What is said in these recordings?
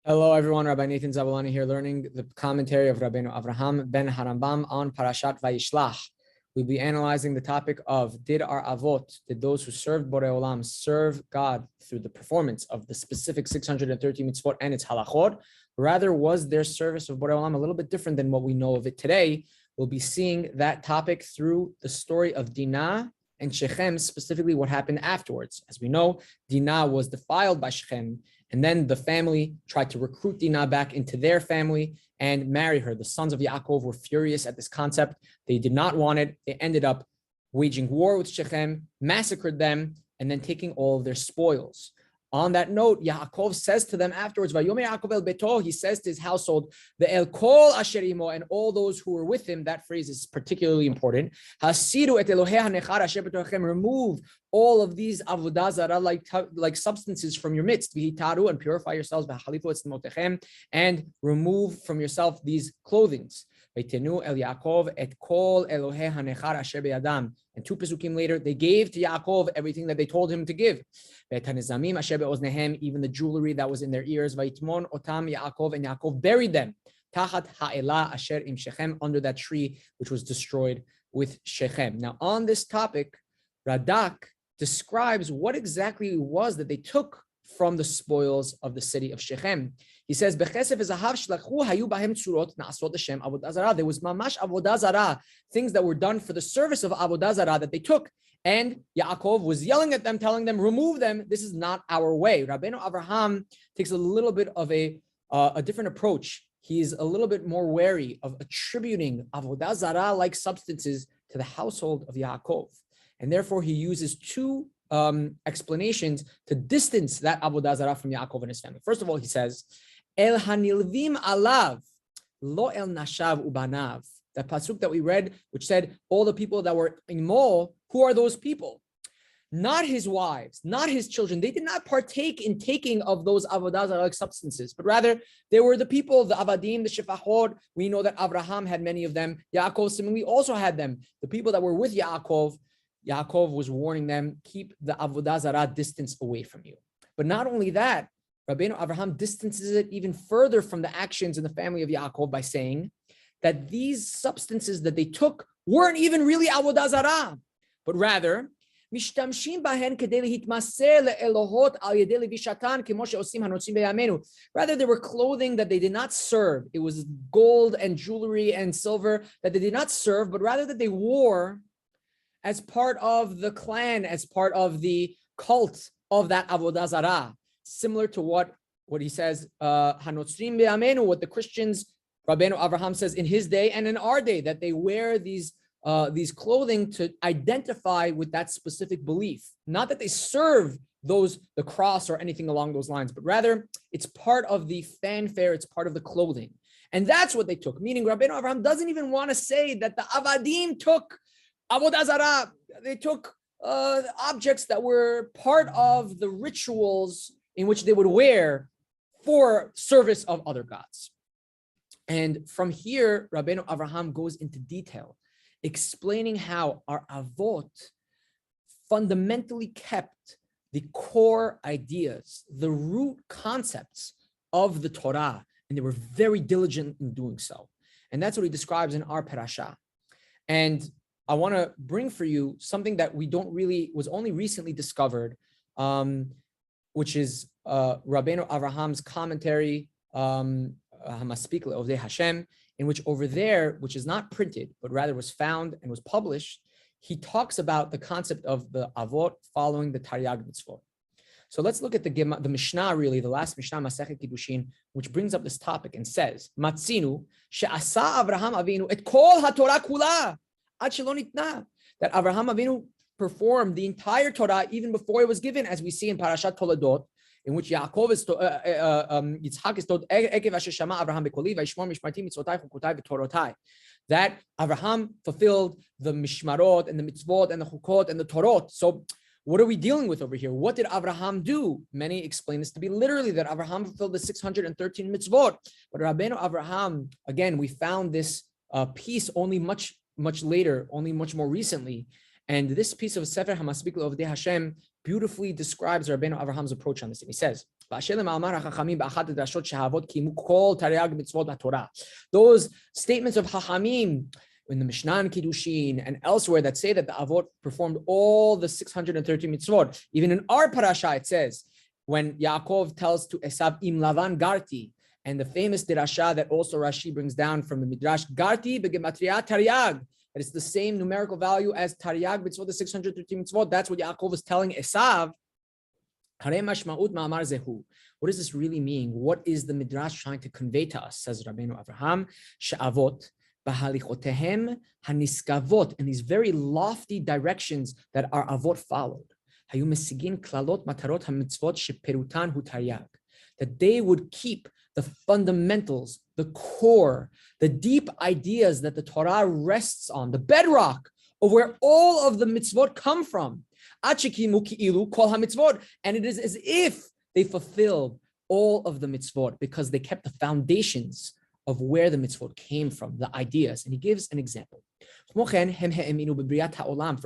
Hello, everyone. Rabbi Nathan Zaboulani here, learning the commentary of Rabbenu Avraham ben Harambam on Parashat Vayishlah. We'll be analyzing the topic of, did our Avot, did those who served Borei Olam serve God through the performance of the specific 630 mitzvot and its halachot? Rather, was their service of Borei Olam a little bit different than what we know of it today? We'll be seeing that topic through the story of Dinah and Shechem, specifically what happened afterwards. As we know, Dinah was defiled by Shechem, and then the family tried to recruit Dinah back into their family and marry her. The sons of Yaakov were furious at this concept. They did not want it. They ended up waging war with Shechem, massacred them, and then taking all of their spoils. On that note, Yaakov says to them afterwards, Vayomer Yaakov el beto, he says to his household, the el kol asher imo, and all those who were with him. That phrase is particularly important. Hasiru et Elohei hanechar asher betochem, remove all of these avodah zarah like substances from your midst. V'hitaru, and purify yourselves. V'halifu et tzmotechem, and remove from yourself these clothings. V'tenu el Yaakov et kol Elohei hanechar asher beyadam. And two pesukim later, they gave to Yaakov everything that they told him to give. Even the jewelry that was in their ears. Vayitmon otam Yaakov, and Yaakov buried them. Tachat ha'elah asher im Shechem, under that tree which was destroyed with Shechem. Now, on this topic, Radak describes what exactly it was that they took from the spoils of the city of Shechem. He says, there was mamash avodah zarah, things that were done for the service of avodah zarah that they took. And Yaakov was yelling at them, telling them, remove them. This is not our way. Rabbenu Avraham takes a little bit of a different approach. He's a little bit more wary of attributing avodah zarah-like substances to the household of Yaakov. And therefore, he uses two explanations to distance that avodah zarah from Yaakov and his family. First of all, he says, El hanilvim alav, lo el nashav ubanav. That pasuk that we read, which said, all the people that were imo, who are those people? Not his wives, not his children. They did not partake in taking of those avodah zarah substances, but rather they were the people, the avadim, the shefachot. We know that Abraham had many of them. Yaakov similarly also had them. The people that were with Yaakov was warning them, keep the avodah zarah distance away from you. But not only that, Rabbeinu Avraham distances it even further from the actions in the family of Yaakov by saying that these substances that they took weren't even really avodah zarah, but rather משתמשים בהן כדי להתמסר לאלוהות על ידי לבישתן כמו שעושים הנוצרים בימינו. Rather, they were clothing that they did not serve. It was gold and jewelry and silver that they did not serve, but rather that they wore as part of the clan, as part of the cult of that avodah zarah. Similar to what he says, hanotzrim be'amenu, what the Christians, Rabbenu Avraham says in his day and in our day, that they wear these clothing to identify with that specific belief. Not that they serve the cross or anything along those lines, but rather it's part of the fanfare, it's part of the clothing. And that's what they took, meaning Rabbenu Avraham doesn't even want to say that the avadim took avodah zarah. They took objects that were part of the rituals in which they would wear for service of other gods. And from here, Rabbenu Avraham goes into detail, explaining how our Avot fundamentally kept the core ideas, the root concepts of the Torah, and they were very diligent in doing so. And that's what he describes in our Parasha. And I want to bring for you something that was only recently discovered, which is Rabbeinu Avraham's commentary, Hamaspik Le'ovdei Hashem, in which over there, which is not printed, but rather was found and was published, he talks about the concept of the Avot following the Taryag mitzvot. So let's look at the Mishnah, really, the last Mishnah, Masechet Kiddushin, which brings up this topic and says, Matzinu she'asa Avraham Avinu et kol haTorah kula ad shelo nitna, that Avraham Avinu performed the entire Torah even before it was given, as we see in Parashat Toledot, in which Yaakov is Yitzhak is told, Ekev asher shama Avraham bekoli vayishmor mishmarti mitzvotai chukotai v'torotai, that Avraham fulfilled the mishmarot and the mitzvot and the chukot and the torot. So what are we dealing with over here? What did Avraham do? Many explain this to be literally that Avraham fulfilled the 613 mitzvot. But Rabbeinu Avraham, again, we found this piece only much later, only much more recently. And this piece of Sefer Hamaspik Le'ovdei Hashem beautifully describes Rabbeinu Avraham's approach on this. And he says, Those statements of Hachamim in the Mishnah and Kiddushin and elsewhere that say that the Avot performed all the 630 mitzvot. Even in our parasha, it says, when Yaakov tells to Esav, Im Lavan Garti, and the famous dirasha that also Rashi brings down from the Midrash, Garti begematria Taryag, that it's the same numerical value as Taryag mitzvot, the 630 mitzvot. That's what Yaakov is telling Esav. What does this really mean? What is the Midrash trying to convey to us? Says Rabbenu Avraham, She'avot b'halichotehem haniskavot, in these very lofty directions that our avot followed. Hayu mesigin klalot matarot hamitzvot sheperutan hu taryag, that they would keep the fundamentals, the core, the deep ideas that the Torah rests on, the bedrock of where all of the mitzvot come from. And it is as if they fulfilled all of the mitzvot because they kept the foundations of where the mitzvot came from, the ideas. And he gives an example. For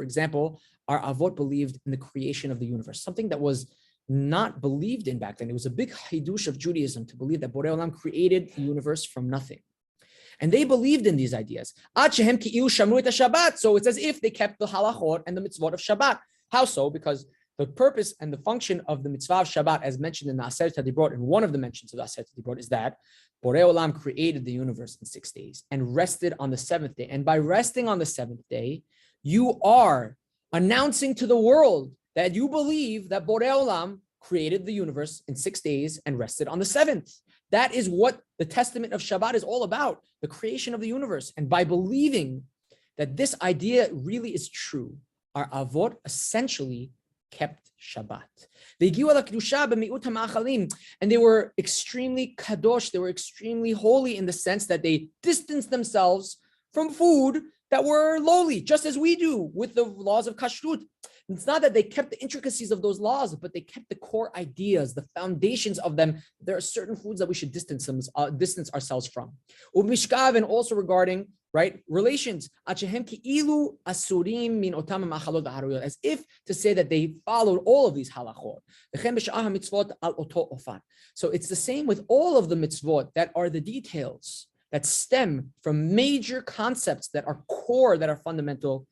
example, our avot believed in the creation of the universe, something that was not believed in back then. It was a big hidush of Judaism to believe that Borei Olam created the universe from nothing. And they believed in these ideas. So it's as if they kept the halachot and the mitzvot of Shabbat. How so? Because the purpose and the function of the mitzvah of Shabbat, as mentioned in the Aseret HaDibrot, and one of the mentions of the Aseret HaDibrot is that Borei Olam created the universe in 6 days and rested on the 7th day. And by resting on the 7th day, you are announcing to the world that you believe that Borei Olam created the universe in 6 days and rested on the 7th. That is what the testament of Shabbat is all about, the creation of the universe. And by believing that this idea really is true, our avot essentially kept Shabbat. And they were extremely kadosh, they were extremely holy in the sense that they distanced themselves from food that were lowly, just as we do with the laws of kashrut. It's not that they kept the intricacies of those laws, but they kept the core ideas, the foundations of them. There are certain foods that we should distance ourselves from. And also regarding relations, as if to say that they followed all of these halachot. So it's the same with all of the mitzvot that are the details that stem from major concepts that are core, that are fundamental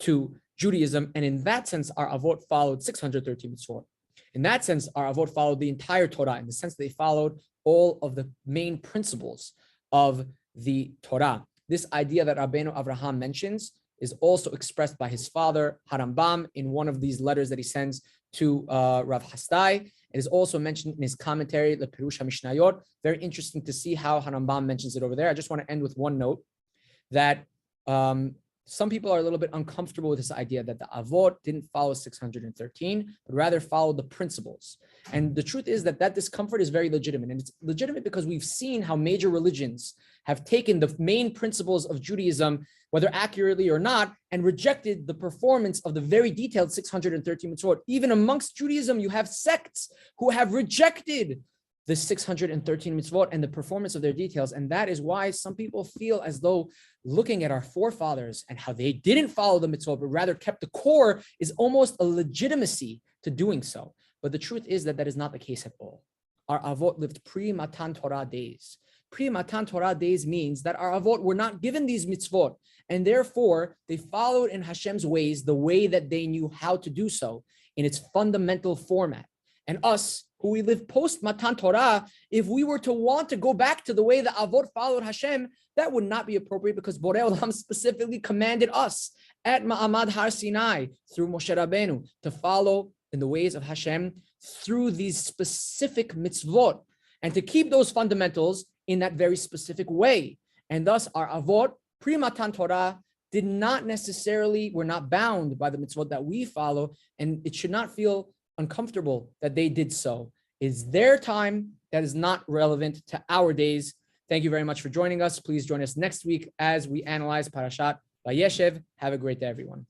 to Judaism. And in that sense, our avot followed 613 mitzvot. In that sense, our avot followed the entire Torah, in the sense that they followed all of the main principles of the Torah. This idea that Rabbeinu Avraham mentions is also expressed by his father, Harambam, in one of these letters that he sends to Rav Hasdai. It is also mentioned in his commentary, the Perusha Mishnayot. Very interesting to see how Harambam mentions it over there. I just want to end with one note that some people are a little bit uncomfortable with this idea that the Avot didn't follow 613, but rather followed the principles. And the truth is that discomfort is very legitimate. And it's legitimate because we've seen how major religions have taken the main principles of Judaism, whether accurately or not, and rejected the performance of the very detailed 613 mitzvot. Even amongst Judaism, you have sects who have rejected the 613 mitzvot and the performance of their details. And that is why some people feel as though looking at our forefathers and how they didn't follow the mitzvot, but rather kept the core, is almost a legitimacy to doing so. But the truth is that is not the case at all. Our avot lived pre-Matan Torah days. Pre-Matan Torah days means that our avot were not given these mitzvot, and therefore they followed in Hashem's ways the way that they knew how to do so in its fundamental format. And us, who we live post-Matan Torah, if we were to want to go back to the way the Avot followed Hashem, that would not be appropriate, because Borei Olam specifically commanded us at Ma'amad Har Sinai through Moshe Rabbenu to follow in the ways of Hashem through these specific mitzvot and to keep those fundamentals in that very specific way. And thus our Avot, pre-Matan Torah, were not bound by the mitzvot that we follow, and it should not feel uncomfortable that they did so. It's their time that is not relevant to our days. Thank you very much for joining us. Please join us next week as we analyze Parashat Vayishlah. Have a great day, everyone.